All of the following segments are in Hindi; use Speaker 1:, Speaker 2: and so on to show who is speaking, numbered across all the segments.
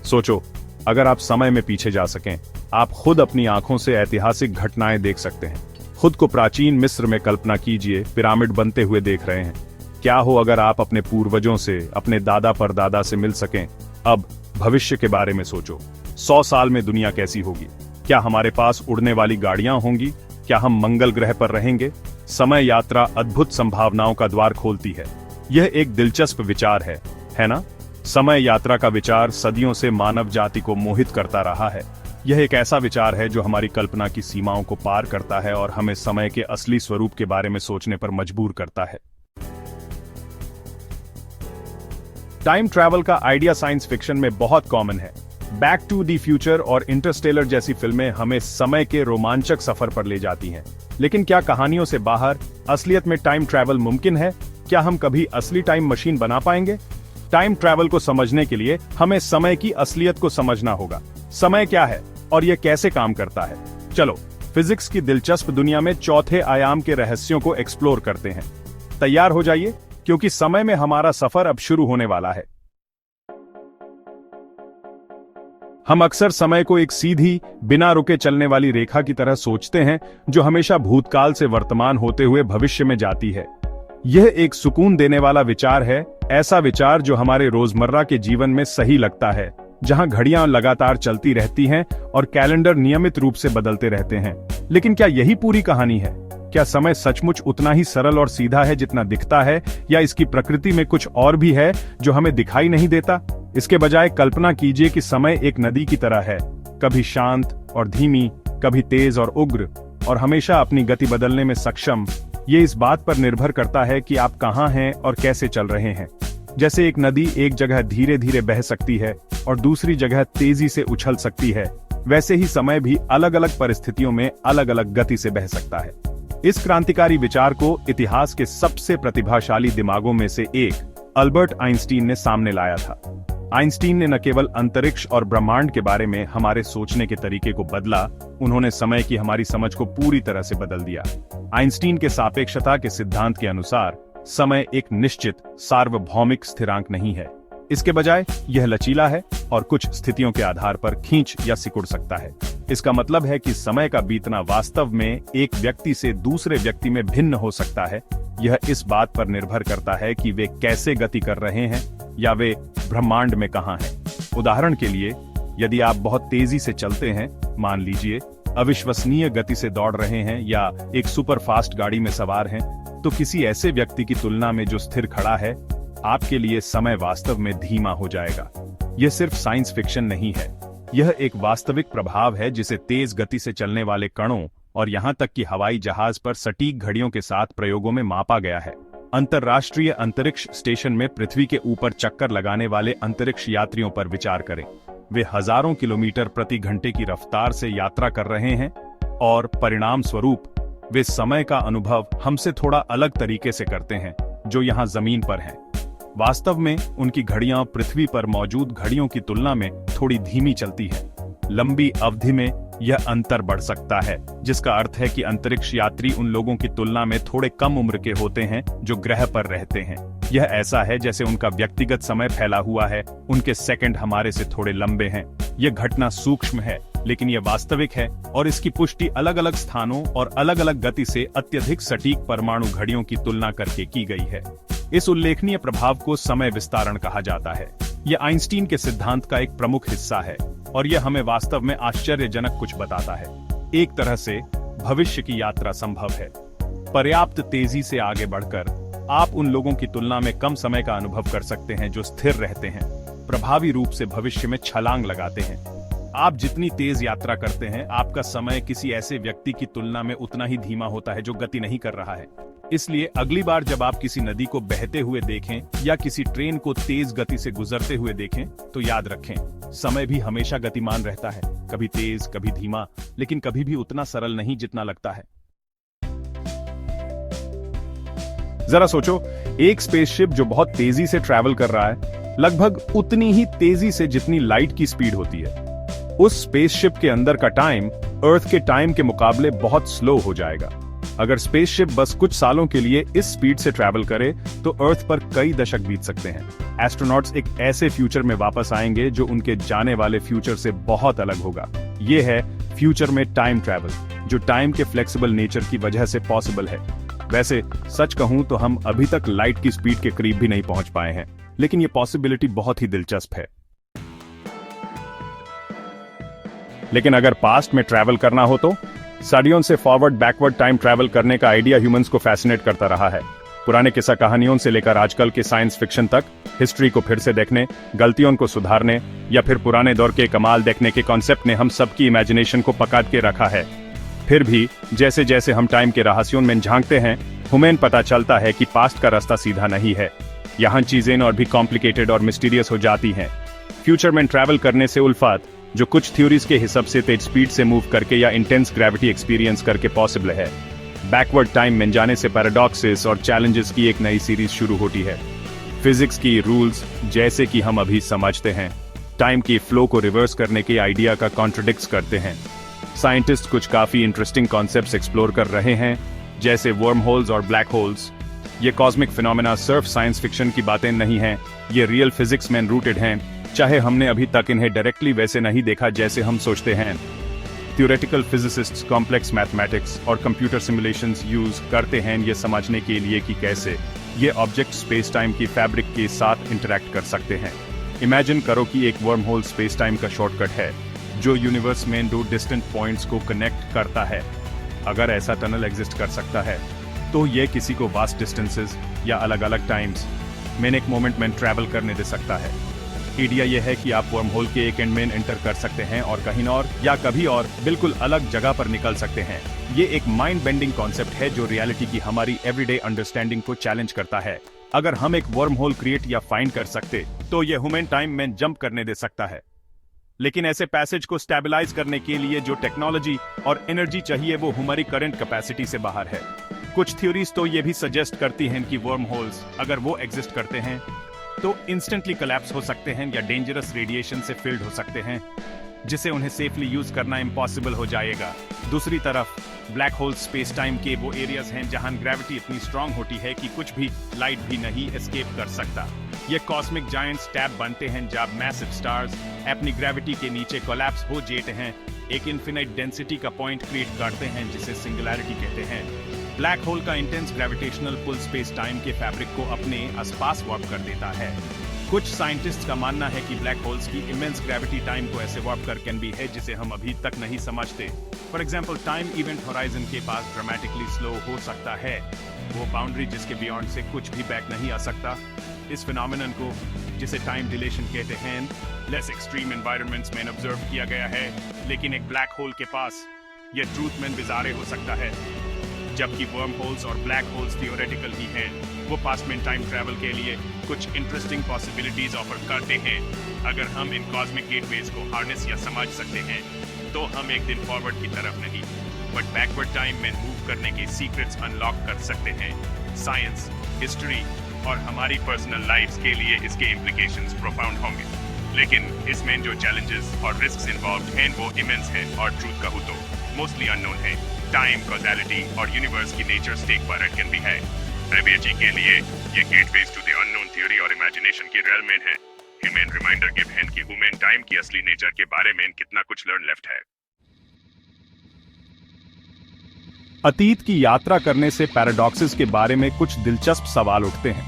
Speaker 1: सोचो, अगर आप समय में पीछे जा सकें, आप खुद अपनी आंखों से ऐतिहासिक घटनाएं देख सकते हैं। खुद को प्राचीन मिस्र में कल्पना कीजिए, पिरामिड बनते हुए देख रहे हैं। क्या हो अगर आप अपने पूर्वजों से, अपने दादा परदादा से मिल सकें? अब भविष्य के बारे में सोचो। 100 साल में दुनिया कैसी होगी? क्या हमारे पास उड़ने वाली गाड़ियां होंगी? क्या हम मंगल ग्रह पर रहेंगे? समय यात्रा अद्भुत संभावनाओं का द्वार खोलती है। यह एक दिलचस्प विचार है ना? समय यात्रा का विचार सदियों से मानव जाति को मोहित करता रहा है। यह एक ऐसा विचार है जो हमारी कल्पना की सीमाओं को पार करता है और हमें समय के असली स्वरूप के बारे में सोचने पर मजबूर करता है। टाइम ट्रैवल का आइडिया साइंस फिक्शन में बहुत कॉमन है। बैक टू द फ्यूचर और इंटरस्टेलर जैसी फिल्में हमें समय के रोमांचक सफर पर ले जाती हैं। लेकिन क्या कहानियों से बाहर असलियत में टाइम ट्रैवल मुमकिन है? क्या हम कभी असली टाइम मशीन बना पाएंगे? टाइम ट्रैवल को समझने के लिए हमें समय की असलियत को समझना होगा। समय क्या है और यह कैसे काम करता है? चलो, फिजिक्स की दिलचस्प दुनिया में चौथे आयाम के रहस्यों को एक्सप्लोर करते हैं। तैयार हो जाइए, क्योंकि समय में हमारा सफर अब शुरू होने वाला है। हम अक्सर समय को एक सीधी, बिना रुके चलने वाली रेखा की तरह सोचते हैं, जो हमेशा भूतकाल से वर्तमान होते हुए भविष्य में जाती है। यह एक सुकून देने वाला विचार है, ऐसा विचार जो हमारे रोजमर्रा के जीवन में सही लगता है, जहां घड़ियां लगातार चलती रहती हैं और कैलेंडर नियमित रूप से बदलते रहते हैं। लेकिन क्या यही पूरी कहानी है? क्या समय सचमुच उतना ही सरल और सीधा है जितना दिखता है, या इसकी प्रकृति में कुछ और भी है जो हमें दिखाई नहीं देता? इसके बजाय कल्पना कीजिए कि समय एक नदी की तरह है, कभी शांत और धीमी, कभी तेज और उग्र, और हमेशा अपनी गति बदलने में सक्षम। ये इस बात पर निर्भर करता है कि आप कहाँ हैं और कैसे चल रहे हैं। जैसे एक नदी एक जगह धीरे धीरे बह सकती है और दूसरी जगह तेजी से उछल सकती है, वैसे ही समय भी अलग अलग परिस्थितियों में अलग अलग गति से बह सकता है। इस क्रांतिकारी विचार को इतिहास के सबसे प्रतिभाशाली दिमागों में से एक अल्बर्ट आइंस्टीन ने सामने लाया था। आइंस्टीन ने न केवल अंतरिक्ष और ब्रह्मांड के बारे में हमारे सोचने के तरीके को बदला, उन्होंने समय की हमारी समझ को पूरी तरह से बदल दिया। आइंस्टीन के सापेक्षता के सिद्धांत के अनुसार समय एक निश्चित सार्वभौमिक स्थिरांक नहीं है। इसके बजाय यह लचीला है और कुछ स्थितियों के आधार पर खींच या सिकुड़ सकता है। इसका मतलब है कि समय का बीतना वास्तव में एक व्यक्ति से दूसरे व्यक्ति में भिन्न हो सकता है। यह इस बात पर निर्भर करता है कि वे कैसे गति कर रहे हैं या वे ब्रह्मांड में कहां हैं। उदाहरण के लिए, यदि आप बहुत तेजी से चलते हैं, मान लीजिए अविश्वसनीय गति से दौड़ रहे हैं या एक सुपर फास्ट गाड़ी में सवार हैं, तो किसी ऐसे व्यक्ति की तुलना में जो स्थिर खड़ा है, आपके लिए समय वास्तव में धीमा हो जाएगा। यह सिर्फ साइंस फिक्शन नहीं है, यह एक वास्तविक प्रभाव है जिसे तेज गति से चलने वाले कणों और यहां तक कि हवाई जहाज पर सटीक घड़ियों के साथ प्रयोगों में मापा गया है। अंतर्राष्ट्रीय अंतरिक्ष स्टेशन में पृथ्वी के ऊपर चक्कर लगाने वाले अंतरिक्ष यात्रियों पर विचार करें। वे हजारों किलोमीटर प्रति घंटे की रफ्तार से यात्रा कर रहे हैं और परिणाम स्वरूप वे समय का अनुभव हमसे थोड़ा अलग तरीके से करते हैं, जो यहाँ जमीन पर हैं। वास्तव में उनकी घड़ियां पृथ्वी पर मौजूद घड़ियों की तुलना में थोड़ी धीमी चलती हैं। लंबी अवधि में यह अंतर बढ़ सकता है, जिसका अर्थ है कि अंतरिक्ष यात्री उन लोगों की तुलना में थोड़े कम उम्र के होते हैं जो ग्रह पर रहते हैं। यह ऐसा है जैसे उनका व्यक्तिगत समय फैला हुआ है, उनके सेकंड हमारे से थोड़े लंबे हैं। यह घटना सूक्ष्म है, लेकिन यह वास्तविक है, और इसकी पुष्टि अलग अलग स्थानों और अलग अलग गति से अत्यधिक सटीक परमाणु घड़ियों की तुलना करके की गई है। इस उल्लेखनीय प्रभाव को समय विस्तारण कहा जाता है। यह आइंस्टीन के सिद्धांत का एक प्रमुख हिस्सा है, और यह हमें वास्तव में आश्चर्यजनक कुछ बताता है। एक तरह से भविष्य की यात्रा संभव है। पर्याप्त तेजी से आगे बढ़कर आप उन लोगों की तुलना में कम समय का अनुभव कर सकते हैं जो स्थिर रहते हैं, प्रभावी रूप से भविष्य में छलांग लगाते हैं। आप जितनी तेज यात्रा करते हैं, आपका समय किसी ऐसे व्यक्ति की तुलना में उतना ही धीमा होता है जो गति नहीं कर रहा है। इसलिए अगली बार जब आप किसी नदी को बहते हुए देखें या किसी ट्रेन को तेज गति से गुजरते हुए देखें, तो याद रखें, समय भी हमेशा गतिमान रहता है, कभी तेज, कभी धीमा, लेकिन कभी भी उतना सरल नहीं जितना लगता है। जरा सोचो, एक स्पेसशिप जो बहुत तेजी से ट्रैवल कर रहा है, लगभग उतनी ही तेजी से जितनी लाइट की स्पीड होती है। उस स्पेसशिप के अंदर का टाइम अर्थ के टाइम के मुकाबले बहुत स्लो हो जाएगा। अगर स्पेसशिप बस कुछ सालों के लिए इस स्पीड से ट्रैवल करे तो अर्थ पर कई दशक बीत सकते हैं। एस्ट्रोनॉट्स एक ऐसे फ्यूचर में वापस आएंगे जो उनके जाने वाले फ्यूचर से बहुत अलग होगा। ये है फ्यूचर में टाइम ट्रैवल, जो टाइम के फ्लेक्सिबल नेचर की वजह से पॉसिबल है। वैसे सच कहूं तो हम अभी तक लाइट की स्पीड के करीब भी नहीं पहुंच पाए हैं, लेकिन ये पॉसिबिलिटी बहुत ही दिलचस्प है। लेकिन अगर पास्ट में ट्रैवल करना हो तो सदियों से फॉरवर्ड बैकवर्ड टाइम ट्रैवल करने का आइडिया ह्यूमंस को फैसिनेट करता रहा है। पुराने किस्सा कहानियों से लेकर आजकल के साइंस फिक्शन तक, हिस्ट्री को फिर से देखने, गलतियों को सुधारने या फिर पुराने दौर के कमाल देखने के कॉन्सेप्ट ने हम सबकी इमेजिनेशन को पका के रखा है। फिर भी जैसे जैसे हम टाइम के रहस्यों में झांकते हैं, हमें पता चलता है कि पास्ट का रास्ता सीधा नहीं है। यहाँ चीजें और भी कॉम्प्लिकेटेड और मिस्टीरियस हो जाती हैं। फ्यूचर में ट्रैवल करने से उल्फात, जो कुछ थ्योरीज के हिसाब से तेज स्पीड से मूव करके या इंटेंस ग्रेविटी एक्सपीरियंस करके पॉसिबल है। बैकवर्ड टाइम में जाने से पैराडॉक्सेस और चैलेंजेस की एक नई सीरीज शुरू होती है। फिजिक्स की रूल्स, जैसे कि हम अभी समझते हैं, टाइम की फ्लो को रिवर्स करने के आइडिया का कॉन्ट्रडिक्ट्स करते हैं। साइंटिस्ट कुछ काफी इंटरेस्टिंग कॉन्सेप्ट्स एक्सप्लोर कर रहे हैं, जैसे वर्म होल्स और ब्लैक होल्स। ये कॉस्मिक फिनोमेना सिर्फ साइंस फिक्शन की बातें नहीं हैं, ये रियल फिजिक्स में रूटेड हैं, चाहे हमने अभी तक इन्हें डायरेक्टली वैसे नहीं देखा जैसे हम सोचते हैं। थ्योरेटिकल फिजिसिस्ट्स कॉम्प्लेक्स मैथमेटिक्स और कंप्यूटर सिमुलेशंस यूज करते हैं ये समझने के लिए कि कैसे ये ऑब्जेक्ट स्पेस टाइम की फैब्रिक के साथ इंटरैक्ट कर सकते हैं। इमेजिन करो कि एक वर्म होल स्पेस टाइम का शॉर्टकट है जो यूनिवर्स में दो डिस्टेंट पॉइंट्स को कनेक्ट करता है। अगर ऐसा टनल एग्जिस्ट कर सकता है तो ये किसी को वास्ट डिस्टेंसेस या अलग अलग टाइम्स में एक मोमेंट में ट्रैवल करने दे सकता है। आइडिया यह है कि आप वर्म होल के एक एंड में एंटर कर सकते हैं और कहीं और या कभी और बिल्कुल अलग जगह पर निकल सकते हैं। ये एक माइंड बेंडिंग कॉन्सेप्ट है जो रियलिटी की हमारी एवरीडे अंडरस्टैंडिंग को चैलेंज करता है। अगर हम एक वर्म होल क्रिएट या फाइंड कर सकते तो ये ह्यूमन टाइम में जंप करने दे सकता है। लेकिन ऐसे पैसेज को स्टेबलाइज करने के लिए जो टेक्नोलॉजी और एनर्जी चाहिए वो हमारी करंट कैपेसिटी से बाहर है। कुछ थ्योरीज तो ये भी सजेस्ट करती हैं कि वर्म होल्स अगर वो एग्जिस्ट करते हैं तो इंस्टेंटली कोलैप्स हो सकते हैं या डेंजरस रेडिएशन से फिल्ड हो सकते हैं, जिसे उन्हें सेफली यूज करना इम्पॉसिबल हो जाएगा। दूसरी तरफ ब्लैक होल स्पेस टाइम के वो एरियाज हैं जहां ग्रेविटी इतनी स्ट्रांग होती है कि कुछ भी लाइट भी नहीं एस्केप कर सकता। ये कॉस्मिक जायंट्स टैब बनते हैं जब मैसिव स्टार्स अपनी ग्रेविटी के नीचे कोलैप्स हो जाते हैं, एक इन्फिनाइट डेंसिटी का पॉइंट क्रिएट करते हैं जिसे सिंगुलैरिटी कहते हैं। ब्लैक होल का intense gravitational pull space time के फैब्रिक को अपने आसपास वार्प कर देता है। कुछ साइंटिस्ट्स का मानना है कि ब्लैक होल्स की इमेंस ग्रेविटी टाइम को ऐसे वार्प कर कैन भी है जिसे हम अभी तक नहीं समझते। For example time event horizon के पास ड्रामेटिकली स्लो हो सकता है, वो बाउंड्री जिसके बियॉन्ड से कुछ भी बैक नहीं आ सकता। इस फिनोमेनन को, जिसे टाइम डिलेशन कहते हैं, लेस एक्सट्रीम एनवायरनमेंट्स में ऑब्जर्व किया गया है, लेकिन एक ब्लैक होल के पास ये ट्रूथ में बिजारे हो सकता है। जबकि वर्म होल्स और ब्लैक होल्स थियोरेटिकल ही हैं, वो पास्ट में टाइम ट्रैवल के लिए कुछ इंटरेस्टिंग पॉसिबिलिटीज ऑफर करते हैं। अगर हम इन कॉस्मिक गेटवेज को हार्नेस या समझ सकते हैं तो हम एक दिन फॉरवर्ड की तरफ नहीं बट बैकवर्ड टाइम में मूव करने के सीक्रेट्स अनलॉक कर सकते हैं। साइंस, हिस्ट्री और हमारी पर्सनल लाइफ्स के लिए इसके इम्प्लीकेशंस प्रोफाउंड होंगे, लेकिन इसमें जो चैलेंजेस और रिस्क्स इन्वॉल्व हैं वो इमेंस हैं और ट्रूथ कहूं तो मोस्टली अननोन है। टाइम, कॉज़ैलिटी और यूनिवर्स की नेचर स्टेक पर इट कैन बी है। रेबियजी के लिए ये gateways to the unknown theory और इमेजिनेशन की रियल में है। ह्यूमन रिमाइंडर गिव हैं कि ह्यूमन टाइम की असली नेचर के बारे में कितना कुछ लर्न लेफ्ट है। अतीत की यात्रा करने से पैराडॉक्सेस के बारे में कुछ दिलचस्प सवाल उठते हैं।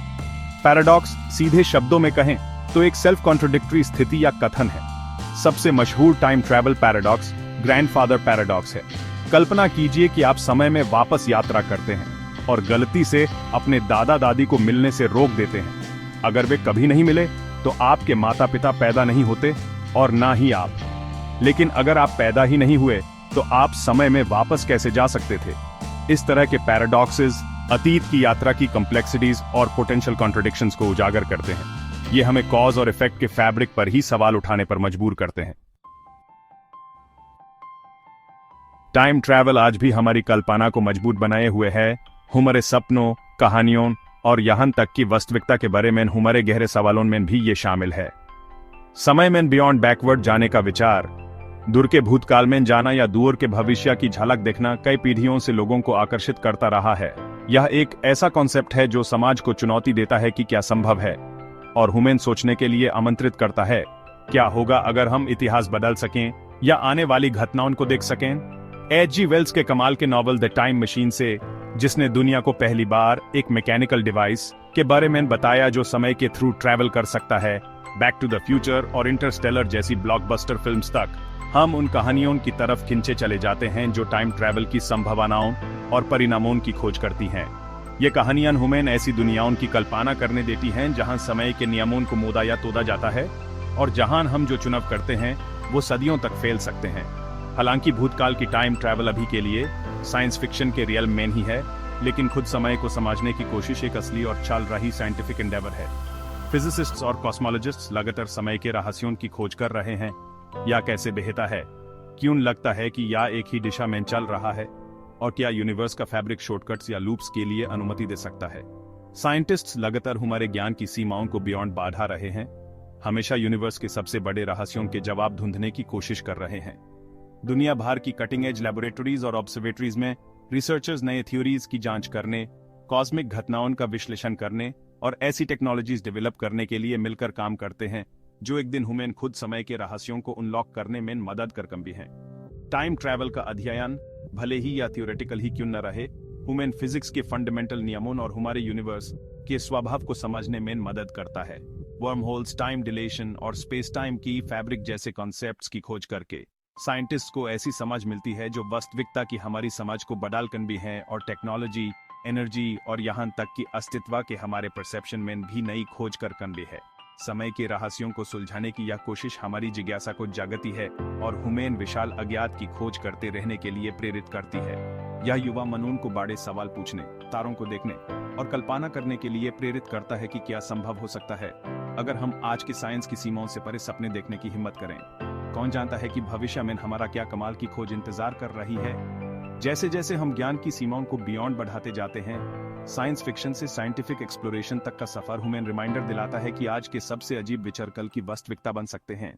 Speaker 1: पैराडॉक्स सीधे शब्दों में कहें तो एक सेल्फ कॉन्ट्रडिक्टरी स्थिति या कथन है। सबसे मशहूर time travel paradox grandfather paradox है। कल्पना कीजिए कि आप समय में वापस यात्रा करते हैं और गलती से अपने दादा दादी को मिलने से रोक देते हैं। अगर वे कभी नहीं मिले तो आपके माता पिता पैदा नहीं होते और ना ही आप। लेकिन अगर आप पैदा ही नहीं हुए तो आप समय में वापस कैसे जा सकते थे? इस तरह के पैराडॉक्सेस अतीत की यात्रा की कॉम्प्लेक्सिटीज और पोटेंशियल कॉन्ट्रडिक्शंस को उजागर करते हैं। ये हमें कॉज और इफेक्ट के फैब्रिक पर ही सवाल उठाने पर मजबूर करते हैं। टाइम ट्रैवल आज भी हमारी कल्पना को मजबूत बनाए हुए है। हमारे सपनों, कहानियों और यहां तक कि वास्तविकता के बारे में हमारे गहरे सवालों में भी ये शामिल है। समय में बियॉन्ड बैकवर्ड जाने का विचार, दूर के भूतकाल में जाना या दूर के भविष्य की झलक देखना कई पीढ़ियों से लोगों को आकर्षित करता रहा है। यह एक ऐसा कॉन्सेप्ट है जो समाज को चुनौती देता है कि क्या संभव है और हमें सोचने के लिए आमंत्रित करता है। क्या होगा अगर हम इतिहास बदल सकें या आने वाली घटनाओं को देख सकें। एच.जी. वेल्स के कमाल के नॉवल द टाइम मशीन से, जिसने दुनिया को पहली बार एक मैकेनिकल डिवाइस के बारे में बताया जो समय के थ्रू ट्रैवल कर सकता है, बैक टू द फ्यूचर और इंटरस्टेलर जैसी ब्लॉकबस्टर फिल्म्स तक, हम उन कहानियों की तरफ खिंचे चले जाते हैं जो टाइम ट्रैवल की संभावनाओं और परिणामों की खोज करती हैं। ये कहानियां हमें ऐसी दुनियाओं की कल्पना करने देती हैं जहां समय के नियमों को मोड़ा या तोड़ा जाता है और जहां हम जो चुनाव करते हैं वो सदियों तक फैल सकते हैं। हालांकि भूतकाल की टाइम ट्रैवल अभी के लिए साइंस फिक्शन के रियल में ही है, लेकिन खुद समय को समझने की कोशिश एक असली और चल रही साइंटिफिक एंडेवर है। फिजिसिस्ट्स और कॉस्मोलॉजिस्ट्स लगातार समय के रहस्यों की खोज कर रहे हैं। या कैसे बहता है, क्यों लगता है कि यह एक ही दिशा में चल रहा है, और क्या यूनिवर्स का फैब्रिक शॉर्टकट्स या लूप्स के लिए अनुमति दे सकता है। साइंटिस्ट्स लगातार हमारे ज्ञान की सीमाओं को बियॉन्ड बढ़ा रहे हैं, हमेशा यूनिवर्स के सबसे बड़े रहस्यों के जवाब ढूंढने की कोशिश कर रहे हैं। दुनिया भर की कटिंग एज लैबोरेटरीज और ऑब्जर्वेटरीज में रिसर्चर्स नए थ्योरीज की जांच करने, कॉस्मिक घटनाओं का विश्लेषण करने और ऐसी टेक्नोलॉजीज डेवलप करने के लिए मिलकर काम करते हैं जो एक दिन हमें खुद समय के रहस्यों को अनलॉक करने में मदद कर कम भी हैं। टाइम ट्रैवल का अध्ययन, भले ही या थियोरेटिकल ही क्यों न रहे, हमें फिजिक्स के फंडामेंटल नियमों और हमारे यूनिवर्स के स्वभाव को समझने में मदद करता है। वर्म होल्स, टाइम डिलेशन और स्पेस टाइम की फैब्रिक जैसे कॉन्सेप्ट्स की खोज करके साइंटिस्ट को ऐसी समझ मिलती है जो वास्तविकता की हमारी समझ को बदलकर भी है और टेक्नोलॉजी, एनर्जी और यहाँ तक कि अस्तित्व के हमारे परसेप्शन में भी नई खोज कर भी है। समय के रहस्यों को सुलझाने की यह कोशिश हमारी जिज्ञासा को जागती है और हमें विशाल अज्ञात की खोज करते रहने के लिए प्रेरित करती है। यह युवा मनून को बड़े सवाल पूछने, तारों को देखने और कल्पना करने के लिए प्रेरित करता है कि क्या संभव हो सकता है अगर हम आज की साइंस की सीमाओं से परे सपने देखने की हिम्मत करें। कौन जानता है कि भविष्य में हमारा क्या कमाल की खोज इंतजार कर रही है। जैसे जैसे हम ज्ञान की सीमाओं को बियॉन्ड बढ़ाते जाते हैं, साइंस फिक्शन से साइंटिफिक एक्सप्लोरेशन तक का सफर हमें रिमाइंडर दिलाता है कि आज के सबसे अजीब विचार कल की वास्तविकता बन सकते हैं।